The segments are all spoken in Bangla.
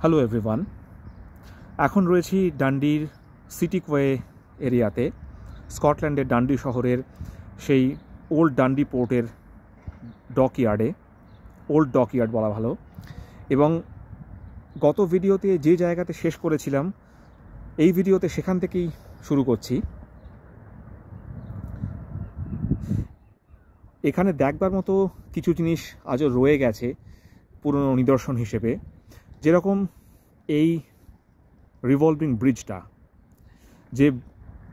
হ্যালো এভরিওয়ান, এখন রয়েছি ডান্ডির সিটিকওয়ে এরিয়াতে, স্কটল্যান্ডের ডান্ডি শহরের সেই ওল্ড ডান্ডি পোর্টের ডকইয়ার্ডে, ওল্ড ডকইয়ার্ড বলা ভালো। এবং গত ভিডিওতে যে জায়গাতে শেষ করেছিলাম, এই ভিডিওতে সেখান থেকেই শুরু করছি। এখানে দেখবার মতো কিছু জিনিস আজও রয়ে গেছে পুরনো নিদর্শন হিসেবে, যেরকম এই রিভলভিং ব্রিজটা, যে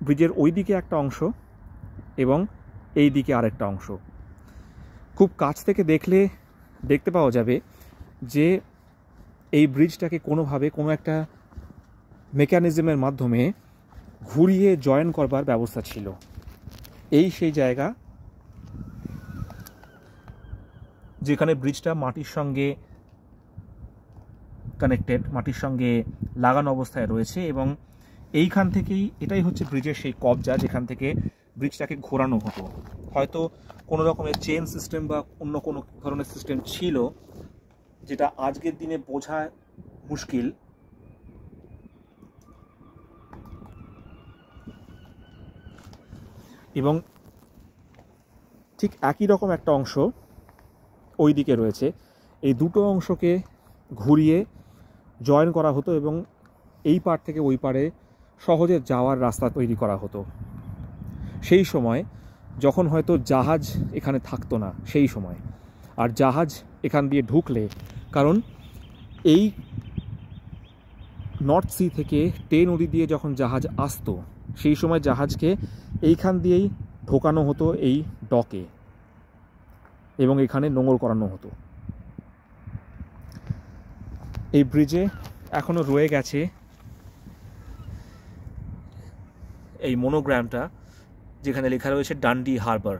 ব্রিজের ওই দিকে একটা অংশ এবং এই দিকে আরেকটা অংশ। খুব কাছ থেকে দেখলে দেখতে পাওয়া যাবে যে এই ব্রিজটাকে কোনোভাবে কোনো একটা মেকানিজমের মাধ্যমে ঘুরিয়ে জয়েন করবার ব্যবস্থা ছিল। এই সেই জায়গা যেখানে ব্রিজটা মাটির সঙ্গে কানেক্টেড, মাটির সঙ্গে লাগানো অবস্থায় রয়েছে, এবং এইখান থেকেই এটাই হচ্ছে ব্রিজের সেই কবজা যেখান থেকে ব্রিজটাকে ঘোরানো হতো। হয়তো কোনো রকমের চেন সিস্টেম বা অন্য কোনো ধরনের সিস্টেম ছিল যেটা আজকের দিনে বোঝা মুশকিল। এবং ঠিক একই রকম একটা অংশ ওই দিকে রয়েছে। এই দুটো অংশকে ঘুরিয়ে জয়েন করা হতো এবং এই পার থেকে ওই পারে সহজে যাওয়ার রাস্তা তৈরি করা হতো। সেই সময় যখন হয়তো জাহাজ এখানে থাকতো না, সেই সময়। আর জাহাজ এখান দিয়ে ঢুকলে, কারণ এই নর্থ সি থেকে টে নদী দিয়ে যখন জাহাজ আসতো, সেই সময় জাহাজকে এইখান দিয়েই ঢোকানো হতো এই ডকে, এবং এখানে নোঙর করানো হতো। এই ব্রিজে এখনও রয়ে গেছে এই মনোগ্রামটা, যেখানে লেখা রয়েছে ডান্ডি হারবার।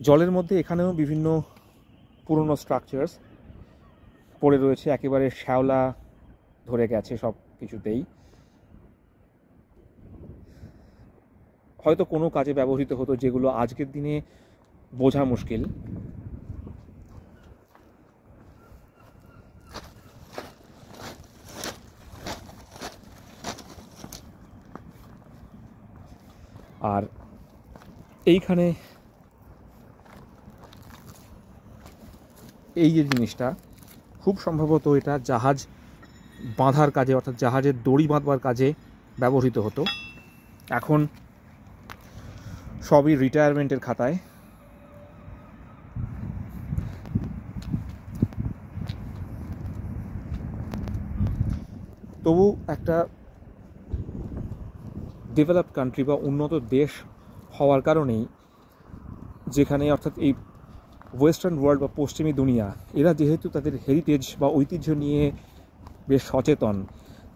জলের মধ্যে এখানেও বিভিন্ন পুরনো স্ট্রাকচারস পড়ে রয়েছে, একেবারে শ্যাওলা ধরে গেছে সব কিছুতেই। হয়তো কোনো কাজে ব্যবহৃত হতো যেগুলো আজকের দিনে বোঝা মুশকিল। আর এইখানে এই যে জিনিসটা, খুব সম্ভবত এটা জাহাজ বাঁধার কাজে, অর্থাৎ জাহাজের দড়ি বাঁধবার কাজে ব্যবহৃত হতো। এখন সবই রিটায়ারমেন্টের খাতায়। তবু একটা ডেভেলপ কান্ট্রি বা উন্নত দেশ হওয়ার কারণেই, যেখানে অর্থাৎ এই ওয়েস্টার্ন ওয়ার্ল্ড বা পশ্চিমী দুনিয়া, এরা যেহেতু তাদের হেরিটেজ বা ঐতিহ্য নিয়ে বেশ সচেতন,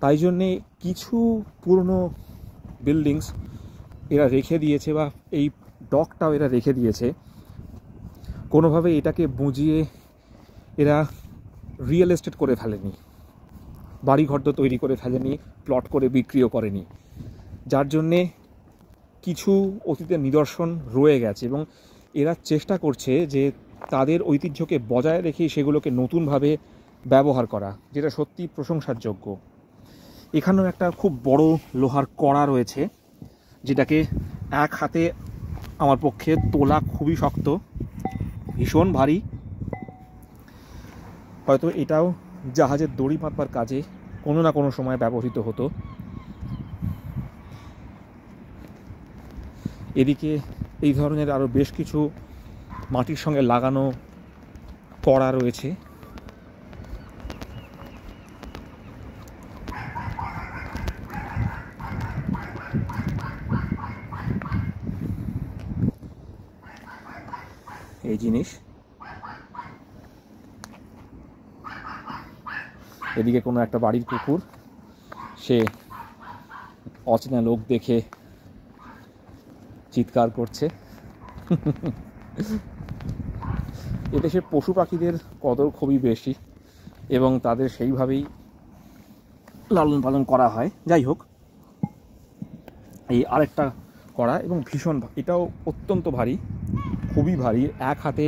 তাই জন্যে কিছু পুরনো বিল্ডিংস এরা রেখে দিয়েছে, বা এই ডকটাও এরা রেখে দিয়েছে। কোনোভাবে এটাকে বুঝিয়ে এরা রিয়েল এস্টেট করে ফেলেনি, বাড়িঘর তো তৈরি করে ফেলেনি, প্লট করে বিক্রিও করেনি, যার জন্যে কিছু অতীতের নিদর্শন রয়ে গেছে। এবং এরা চেষ্টা করছে যে তাদের ঐতিহ্যকে বজায় রেখে সেগুলোকে নতুনভাবে ব্যবহার করা, যেটা সত্যি প্রশংসার যোগ্য। এখানেও একটা খুব বড় লোহার কড়া রয়েছে, যেটাকে এক হাতে আমার পক্ষে তোলা খুবই শক্ত, ভীষণ ভারী। হয়তো এটাও জাহাজের দড়ি বাঁধবার কাজে কোনো না কোনো সময় ব্যবহৃত হতো। এদিকে এই ধরনের আরও বেশ কিছু মাটির সঙ্গে লাগানো কড়া রয়েছে। এই জিনিস, এদিকে কোনো একটা বাড়ির কুকুর, সে অচেনা লোক দেখে চিৎকার করছে। এদেশে পশু পাখিদের কদর খুবই বেশি এবং তাদের সেইভাবেই লালন পালন করা হয়। যাই হোক, এই আরেকটা করা, এবং ভীষণ, এটাও অত্যন্ত ভারী, খুবই ভারী, এক হাতে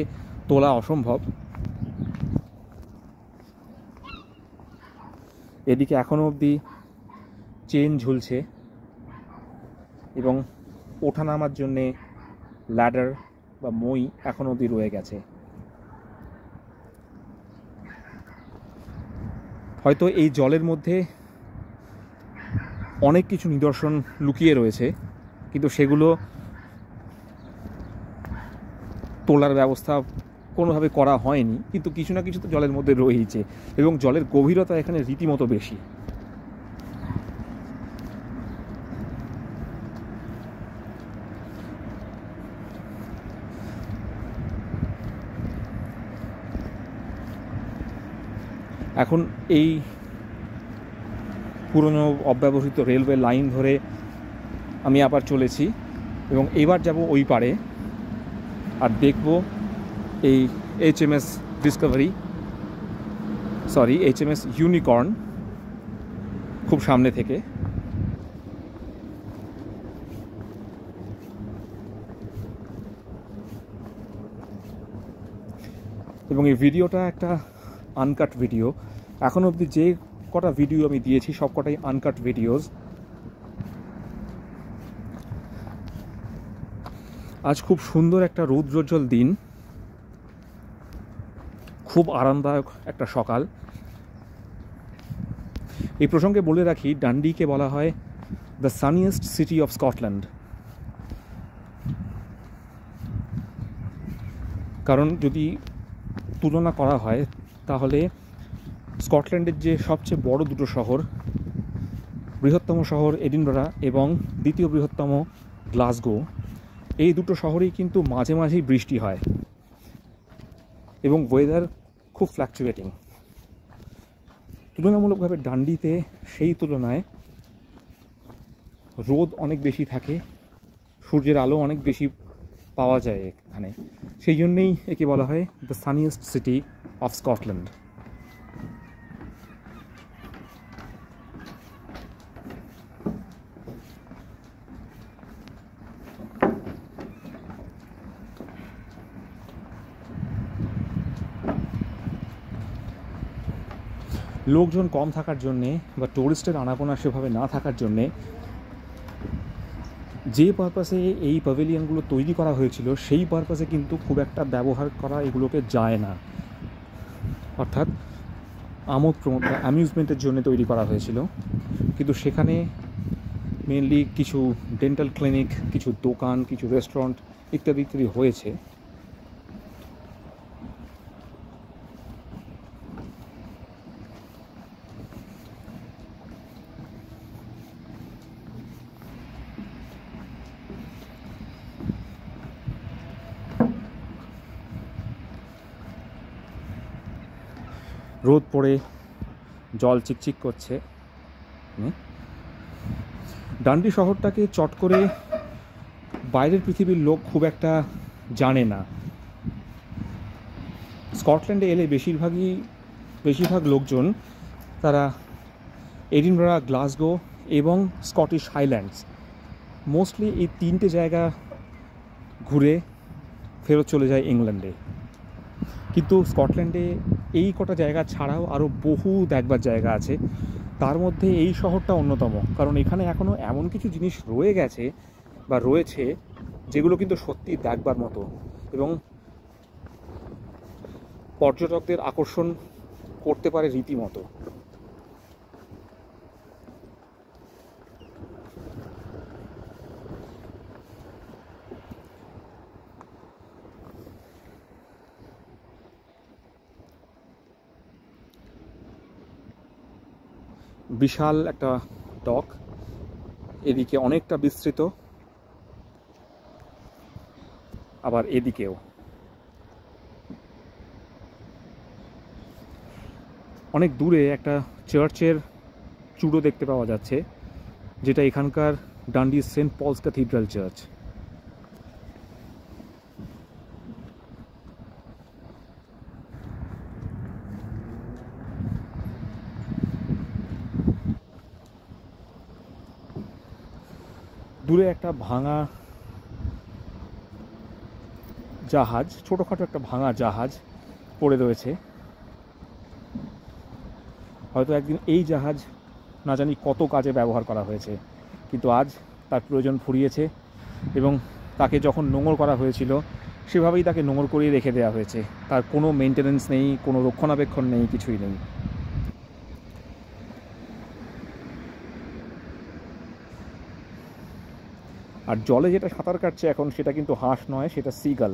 তোলা অসম্ভব। এদিকে এখনও অবধি চেন ঝুলছে এবং ওঠানামার জন্যে ল্যাডার বা মই এখনও অবধি রয়ে গেছে। হয়তো এই জলের মধ্যে অনেক কিছু নিদর্শন লুকিয়ে রয়েছে, কিন্তু সেগুলো তোলার ব্যবস্থা কোনোভাবে করা হয়নি, কিন্তু কিছু না কিছু তো জলের মধ্যে রয়েইছে, এবং জলের গভীরতা এখানে রীতিমতো বেশি। এখন এই পুরনো অব্যবহৃত রেলওয়ে লাইন ধরে আমি আবার চলেছি, এবং এবার যাব ওই পারে আর দেখব এই HMS Discovery, sorry HMS unicorn খুব সামনে থেকে। এবং এই ভিডিওটা একটা আনকাট ভিডিও। এখন অবধি যে কটা ভিডিও আমি দিয়েছি সব কটাই আনকাট ভিডিওস। আজ খুব সুন্দর একটা রৌদ্রোজ্জ্বল দিন, খুব আরামদায়ক একটা সকাল। এই প্রসঙ্গে বলে রাখি, ডান্ডিকে বলা হয় দ্য সানিয়েস্ট সিটি অফ স্কটল্যান্ড, কারণ যদি তুলনা করা হয় তাহলে স্কটল্যান্ডের যে সবচেয়ে বড় দুটো শহর, বৃহত্তম শহর এডিনবরা এবং দ্বিতীয় বৃহত্তম গ্লাসগো, এই দুটো শহরেই কিন্তু মাঝে মাঝেই বৃষ্টি হয় এবং ওয়েদার খুব ফ্ল্যাকচুয়েটিং। তুলনামূলকভাবে ডান্ডিতে সেই তুলনায় রোদ অনেক বেশি থাকে, সূর্যের আলো অনেক বেশি পাওয়া যায় এখানে, সেই জন্যেই একে বলা হয় দ্য সানিয়েস্ট সিটি অফ স্কটল্যান্ড। লোকজন কম থাকার জন্যে বা টুরিস্টের আনাগোনা সেভাবে না থাকার জন্যে যে পারপাসে এই প্যাভিলিয়নগুলো তৈরি করা হয়েছিল সেই পারপাসে কিন্তু খুব একটা ব্যবহার করা এগুলোকে যায় না, অর্থাৎ আমোদ প্রমোদ বা অ্যামিউজমেন্টের জন্য তৈরি করা হয়েছিল। কিন্তু সেখানে মেনলি কিছু ডেন্টাল ক্লিনিক, কিছু দোকান, কিছু রেস্টুরেন্ট ইত্যাদি ইত্যাদি হয়েছে। রোদ পড়ে জল চিকচিক করছে। ডান্ডি শহরটাকে চট করে বাইরের পৃথিবীর লোক খুব একটা জানে না। স্কটল্যান্ডে এলে বেশিরভাগ লোকজন তারা এডিনবরা, গ্লাসগো এবং স্কটিশ হাইল্যান্ডস, মোস্টলি এই তিনটে জায়গা ঘুরে ফেরত চলে যায় ইংল্যান্ডে। কিন্তু স্কটল্যান্ডে এই কটা জায়গা ছাড়াও আরও বহু দেখবার জায়গা আছে, তার মধ্যে এই শহরটা অন্যতম, কারণ এখানে এখনও এমন কিছু জিনিস রয়ে গেছে বা রয়েছে যেগুলো কিন্তু সত্যি দেখবার মতো এবং পর্যটকদের আকর্ষণ করতে পারে রীতিমতো। বিশাল একটা ডক, এদিকে অনেকটা বিস্তৃত, আবার এদিকেও। অনেক দূরে একটা চার্চের চূড়ো দেখতে পাওয়া যাচ্ছে, যেটা এখানকার ডান্ডি সেন্ট পলস ক্যাথিড্রাল চার্চ। দূরে একটা ভাঙা জাহাজ, ছোটোখাটো একটা ভাঙা জাহাজ পড়ে রয়েছে। হয়তো একদিন এই জাহাজ না জানি কত কাজে ব্যবহার করা হয়েছে, কিন্তু আজ তার প্রয়োজন ফুরিয়েছে এবং তাকে যখন নোঙর করা হয়েছিল সেভাবেই তাকে নোঙর করিয়ে রেখে দেওয়া হয়েছে। তার কোনো মেনটেনেন্স নেই, কোনো রক্ষণাবেক্ষণ নেই, কিছুই নেই। আর জলে যেটা সাঁতার কাটছে এখন সেটা কিন্তু হাঁস নয়, সেটা সিগাল।